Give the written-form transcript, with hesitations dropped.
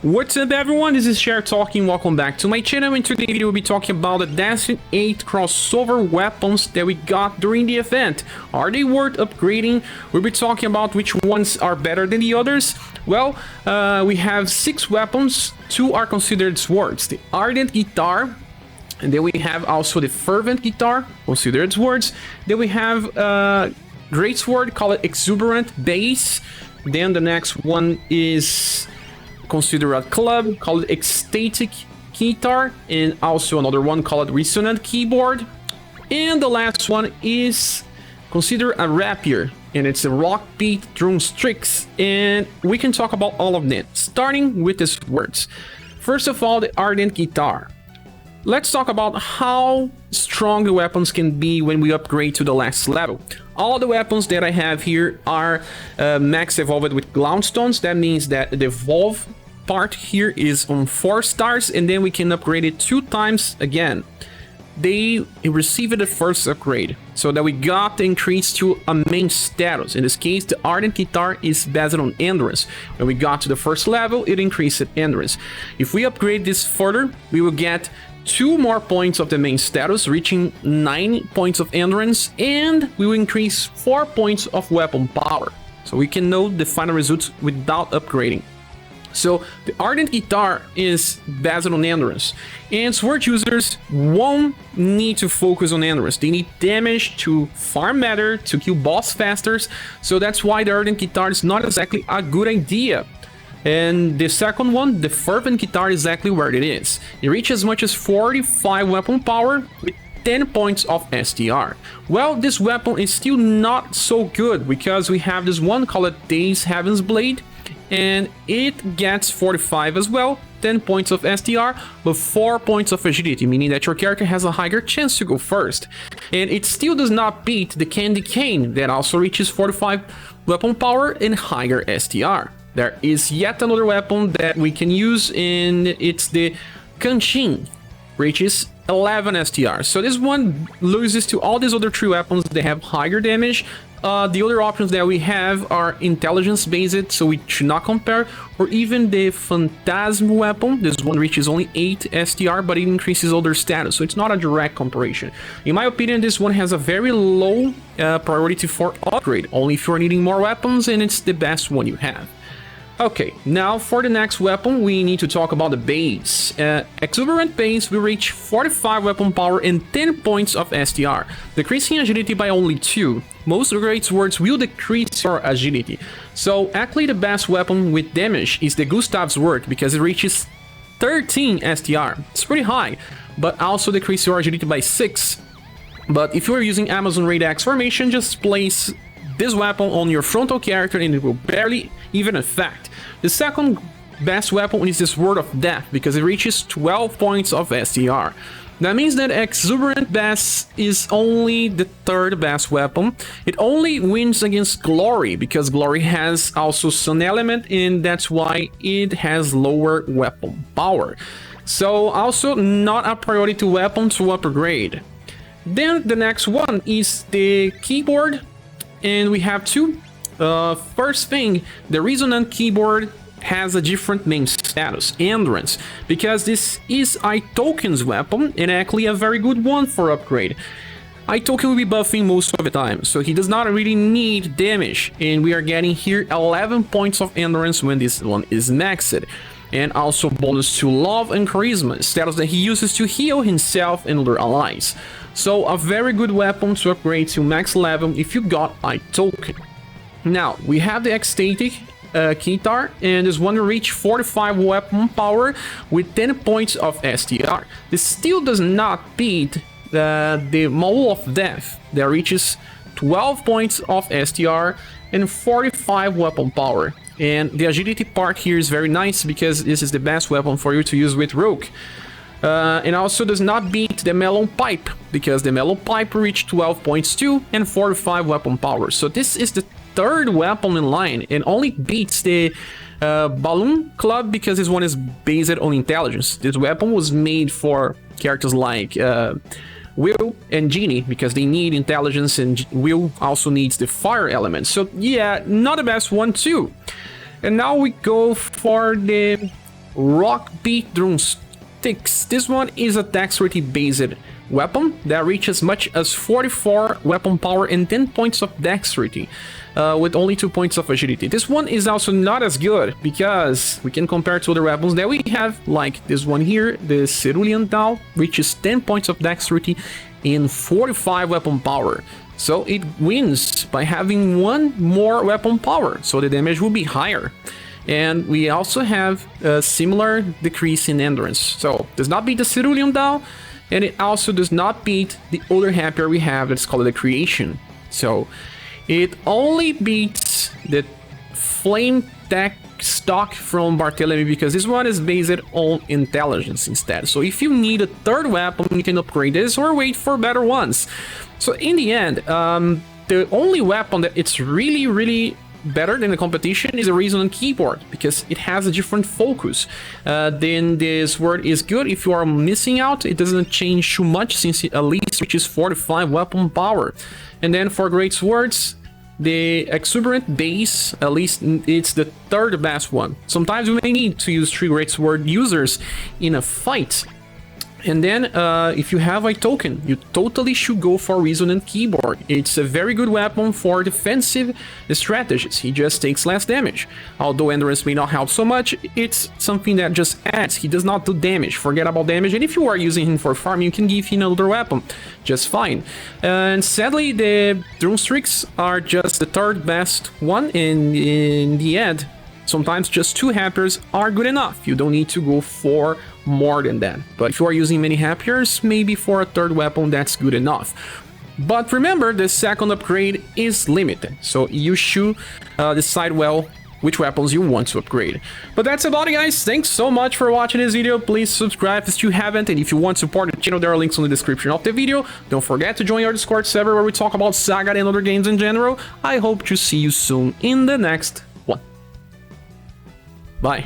What's up everyone, this is Cher talking, welcome back to my channel. In today's video we'll be talking about the Destiny 8 crossover weapons that we got during the event. Are they worth upgrading? We'll be talking about which ones are better than the others. Well, we have 6 weapons, 2 are considered swords. The Ardent Guitar, and then we have also the Fervent Guitar, considered swords. Then we have Great Sword, call it Exuberant Bass. Then the next one is consider a club called ecstatic kitar, and also another one called resonant keyboard. And the last one is consider a rapier, and it's a rock beat drumsticks. And we can talk about all of them, starting with the swords. First of all, the Ardent Guitar. Let's talk about how strong the weapons can be when we upgrade to the last level. All the weapons that I have here are max evolved with Gloundstones. That means that the evolve part here is on 4 stars, and then we can upgrade it 2 times again. They received the first upgrade, so that we got the increase to a main status. In this case, the Ardent Guitar is based on endurance. When we got to the first level, it increased endurance. If we upgrade this further, we will get 2 more points of the main status, reaching 9 points of endurance, and we will increase 4 points of weapon power. So we can know the final results without upgrading. So the Ardent Guitar is based on endurance, and sword users won't need to focus on endurance. They need damage to farm better, to kill boss faster, so that's why the Ardent Guitar is not exactly a good idea. And the second one, the Fervent Guitar, is exactly where it is. It reaches as much as 45 weapon power with 10 points of STR. Well, this weapon is still not so good, because we have this one called Days Heaven's Blade, and it gets 45 as well, 10 points of STR, but 4 points of agility, meaning that your character has a higher chance to go first. And it still does not beat the Candy Cane, that also reaches 45 weapon power and higher STR. There is yet another weapon that we can use, and it's the Kanchin, which is 11 STR. So this one loses to all these other 3 weapons that have higher damage. The other options that we have are intelligence based, so we should not compare, or even the Phantasm weapon. This one reaches only 8 STR, but it increases other status, so it's not a direct comparison. In my opinion, this one has a very low priority for upgrade, only if you're needing more weapons, and it's the best one you have. Okay, now for the next weapon, we need to talk about the base. Exuberant base will reach 45 weapon power and 10 points of STR, decreasing agility by only 2. Most great swords will decrease your agility. So actually the best weapon with damage is the Gustav's Word, because it reaches 13 STR. It's pretty high, but also decrease your agility by 6. But if you are using Amazon Raid X formation, just place this weapon on your frontal character and it will barely even affect. The second best weapon is the Sword of Death, because it reaches 12 points of STR. That means that Exuberant Bass is only the 3rd best weapon. It only wins against Glory, because Glory has also Sun Element, and that's why it has lower weapon power. So also not a priority weapon to upgrade. Then the next one is the keyboard, and we have 2. First thing, the resonant keyboard has a different main status, endurance, because this is iToken's weapon, and actually a very good one for upgrade. iToken will be buffing most of the time, so he does not really need damage, and we are getting here 11 points of endurance when this one is maxed. And also bonus to love and charisma, status that he uses to heal himself and other allies. So a very good weapon to upgrade to max level if you got iToken. Now we have the ecstatic kitar, and this one will reach 45 weapon power with 10 points of STR. This still does not beat the Maul of Death, that reaches 12 points of STR and 45 weapon power. And the agility part here is very nice, because this is the best weapon for you to use with Rogue. And also does not beat the Melon Pipe, because the Melon Pipe reached 12 points too and 45 weapon power. So this is the 3rd weapon in line, and only beats the Balloon Club, because this one is based on intelligence. This weapon was made for characters like Will and Genie, because they need intelligence, and Will also needs the fire element. So yeah, not the best one too. And now we go for the Rock Beat Drumsticks. This one is a dexterity based weapon that reaches as much as 44 weapon power and 10 points of dexterity, with only 2 points of agility. This one is also not as good because we can compare to other weapons that we have, like this one here, the Cerulean Dao, reaches 10 points of dexterity and 45 weapon power. So it wins by having one more weapon power, so the damage will be higher. And we also have a similar decrease in endurance. So does not beat the Cerulean Dao, and it also does not beat the other hamper we have that's called the Creation. So it only beats the Flame Tech stock from Barthélemy because this one is based on intelligence instead. So if you need a third weapon, you can upgrade this or wait for better ones. So in the end, the only weapon that it's really better than the competition is a resonant keyboard because it has a different focus. Then this word is good if you are missing out. It doesn't change too much since it at least reaches 45 weapon power. And then for great swords, the exuberant base, at least it's the third best one. Sometimes you may need to use 3 great sword users in a fight. And then if you have a token, you totally should go for Resonant Keyboard. It's a very good weapon for defensive strategies. He just takes less damage. Although Endurance may not help so much, it's something that just adds. He does not do damage. Forget about damage. And if you are using him for farming, you can give him another weapon just fine. And sadly, the Drumsticks are just the third best one. And in the end, sometimes just 2 hampers are good enough. You don't need to go for more than that. But if you are using many hampers, maybe for a third weapon that's good enough. But remember, the second upgrade is limited, so you should decide well which weapons you want to upgrade. But that's about it, guys. Thanks so much for watching this video. Please subscribe if you haven't, and if you want to support the channel, there are links in the description of the video. Don't forget to join our Discord server where we talk about SaGa and other games in general. I hope to see you soon in the next one. Bye.